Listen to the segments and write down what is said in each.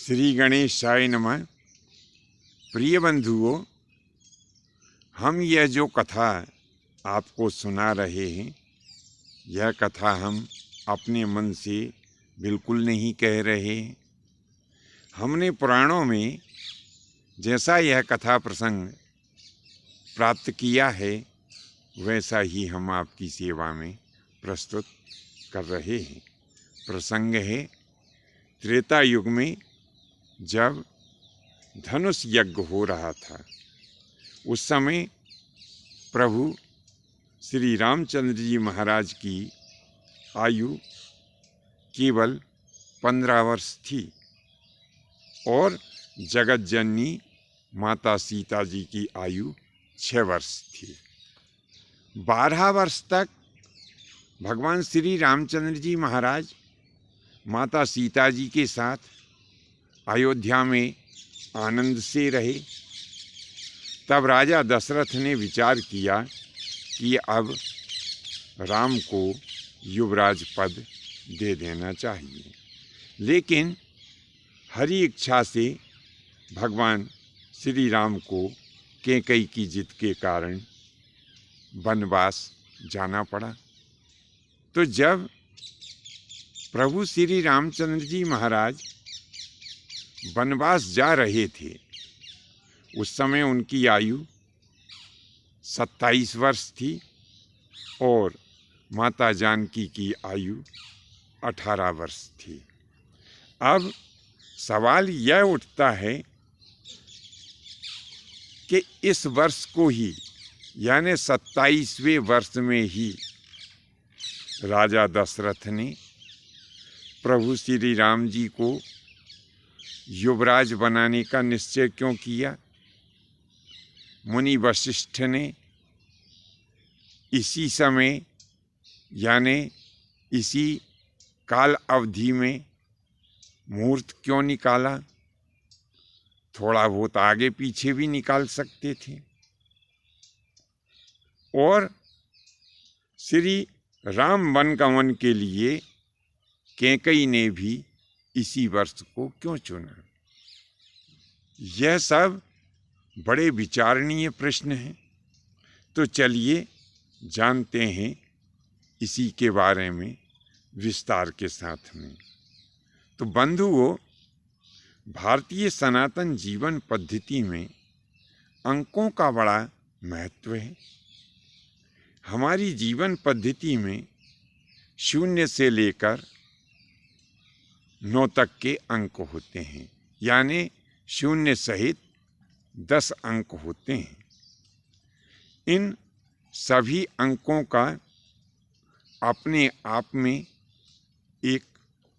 श्री गणेशाय नमः। प्रिय बंधुओं, हम यह जो कथा आपको सुना रहे हैं, यह कथा हम अपने मन से बिल्कुल नहीं कह रहे हैं। हमने पुराणों में जैसा यह कथा प्रसंग प्राप्त किया है, वैसा ही हम आपकी सेवा में प्रस्तुत कर रहे हैं। प्रसंग है त्रेता युग में जब धनुष यज्ञ हो रहा था। उस समय प्रभु श्री रामचंद्र जी महाराज की आयु केवल 15 वर्ष थी और जगत जननी माता सीता जी की आयु 6 वर्ष थी। 12 वर्ष तक भगवान श्री रामचंद्र जी महाराज माता सीता जी के साथ अयोध्या में आनंद से रहे। तब राजा दशरथ ने विचार किया कि अब राम को युवराज पद दे देना चाहिए, लेकिन हरि इच्छा से भगवान श्री राम को कैकेयी की जिद के कारण वनवास जाना पड़ा। तो जब प्रभु श्री रामचंद्र जी महाराज वनवास जा रहे थे, उस समय उनकी आयु 27 वर्ष थी और माता जानकी की आयु 18 वर्ष थी। अब सवाल यह उठता है कि इस वर्ष को ही, यानी 27वें वर्ष में ही राजा दशरथ ने प्रभु श्री राम जी को युवराज बनाने का निश्चय क्यों किया? मुनि वशिष्ठ ने इसी समय, यानी इसी काल अवधि में मुहूर्त क्यों निकाला? थोड़ा बहुत आगे पीछे भी निकाल सकते थे। और श्री राम वनगमन के लिए कैकेयी ने भी इसी वर्ष को क्यों चुना? यह सब बड़े विचारणीय प्रश्न हैं। तो चलिए जानते हैं इसी के बारे में विस्तार के साथ में। तो बंधुओं, भारतीय सनातन जीवन पद्धति में अंकों का बड़ा महत्व है। हमारी जीवन पद्धति में 0 से लेकर 9 तक के अंक होते हैं, यानी 0 सहित 10 अंक होते हैं। इन सभी अंकों का अपने आप में एक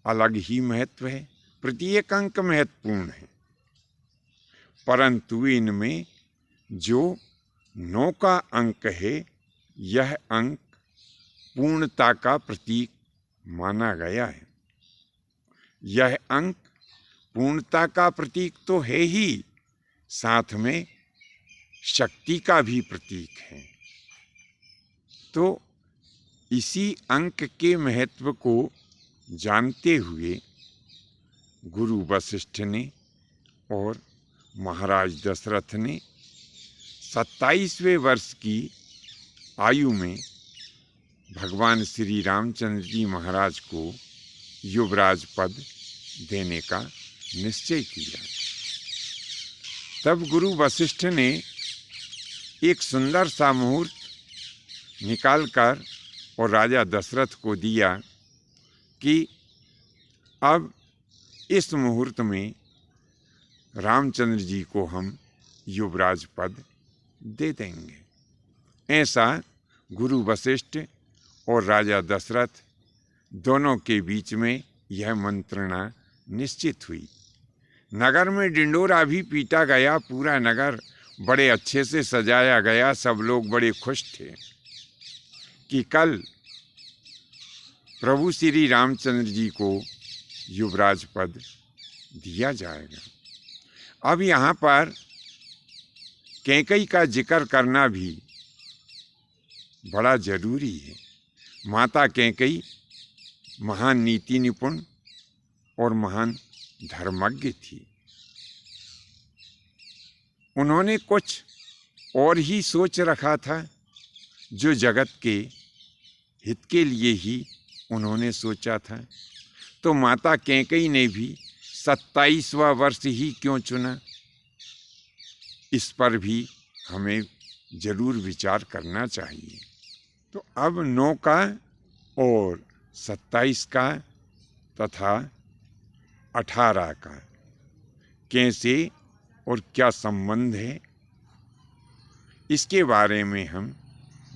अलग ही महत्व है। प्रत्येक अंक महत्वपूर्ण है, परंतु इनमें जो 9 का अंक है, यह अंक पूर्णता का प्रतीक माना गया है। यह अंक पूर्णता का प्रतीक तो है ही, साथ में शक्ति का भी प्रतीक है। तो इसी अंक के महत्व को जानते हुए गुरु वशिष्ठ ने और महाराज दशरथ ने 27वें वर्ष की आयु में भगवान श्री रामचंद्र जी महाराज को युवराज पद देने का निश्चय किया। तब गुरु वशिष्ठ ने एक सुंदर सा मुहूर्त निकालकर और राजा दशरथ को दिया कि अब इस मुहूर्त में रामचंद्र जी को हम युवराज पद दे देंगे। ऐसा गुरु वशिष्ठ और राजा दशरथ दोनों के बीच में यह मंत्रणा निश्चित हुई। नगर में डिंडोरा भी पीटा गया, पूरा नगर बड़े अच्छे से सजाया गया। सब लोग बड़े खुश थे कि कल प्रभु श्री रामचंद्र जी को युवराज पद दिया जाएगा। अब यहाँ पर कैकेयी का जिक्र करना भी बड़ा जरूरी है। माता कैकेयी महान नीति निपुण और महान धर्मज्ञ थी। उन्होंने कुछ और ही सोच रखा था, जो जगत के हित के लिए ही उन्होंने सोचा था। तो माता कैकेयी ने भी 27वां वर्ष ही क्यों चुना, इस पर भी हमें जरूर विचार करना चाहिए। तो अब 9 का और 27 का तथा 18 का कैसे और क्या संबंध है, इसके बारे में हम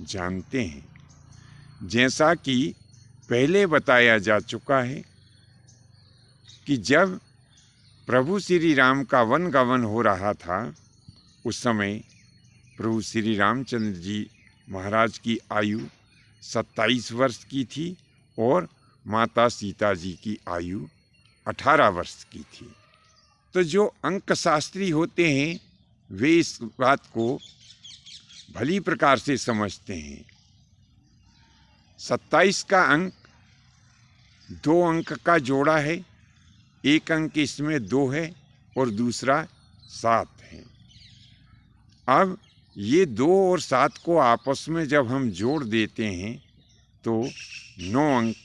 जानते हैं। जैसा कि पहले बताया जा चुका है कि जब प्रभु श्री राम का वन गमन हो रहा था, उस समय प्रभु श्री रामचंद्र जी महाराज की आयु 27 वर्ष की थी और माता सीता जी की आयु 18 वर्ष की थी। तो जो अंक शास्त्री होते हैं वे इस बात को भली प्रकार से समझते हैं। 27 का अंक 2 अंक का जोड़ा है, एक अंक इसमें 2 है और दूसरा 7 है। अब ये 2 और 7 को आपस में जब हम जोड़ देते हैं तो 9 अंक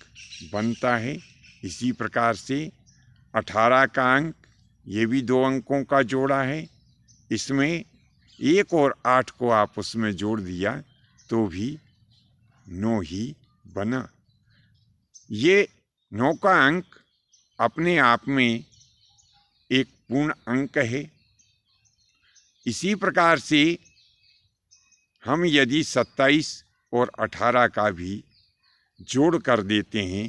बनता है। इसी प्रकार से 18 का अंक, ये भी 2 अंकों का जोड़ा है, इसमें 1 और 8 को आपस में जोड़ दिया तो भी 9 ही बना। ये 9 का अंक अपने आप में एक पूर्ण अंक है। इसी प्रकार से हम यदि 27 और 18 का भी जोड़ कर देते हैं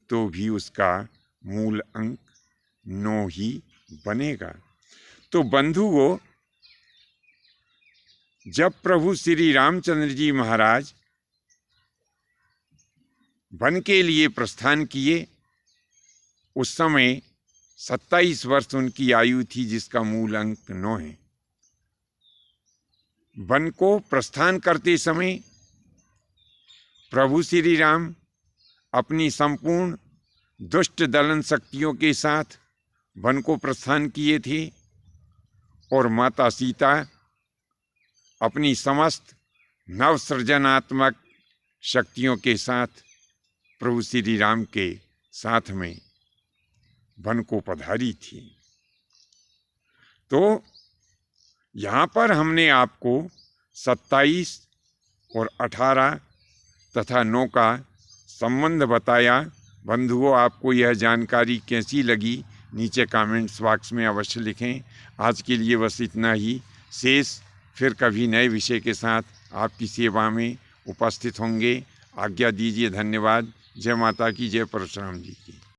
तो भी उसका मूल अंक 9 ही बनेगा। तो बंधुओं, जब प्रभु श्री रामचंद्र जी महाराज वन के लिए प्रस्थान किए, उस समय 27 वर्ष उनकी आयु थी, जिसका मूल अंक 9 है। वन को प्रस्थान करते समय प्रभु श्री राम अपनी संपूर्ण दुष्ट दलन शक्तियों के साथ वन को प्रस्थान किए थे और माता सीता अपनी समस्त नवसृजनात्मक शक्तियों के साथ प्रभु श्री राम के साथ में वन को पधारी थी। तो यहाँ पर हमने आपको 27 और 18 तथा 9 का संबंध बताया। बंधुओं, आपको यह जानकारी कैसी लगी नीचे कमेंट्स बॉक्स में अवश्य लिखें। आज के लिए बस इतना ही। शेष फिर कभी नए विषय के साथ आपकी सेवा में उपस्थित होंगे। आज्ञा दीजिए। धन्यवाद। जय माता की, जय परशुराम जी की।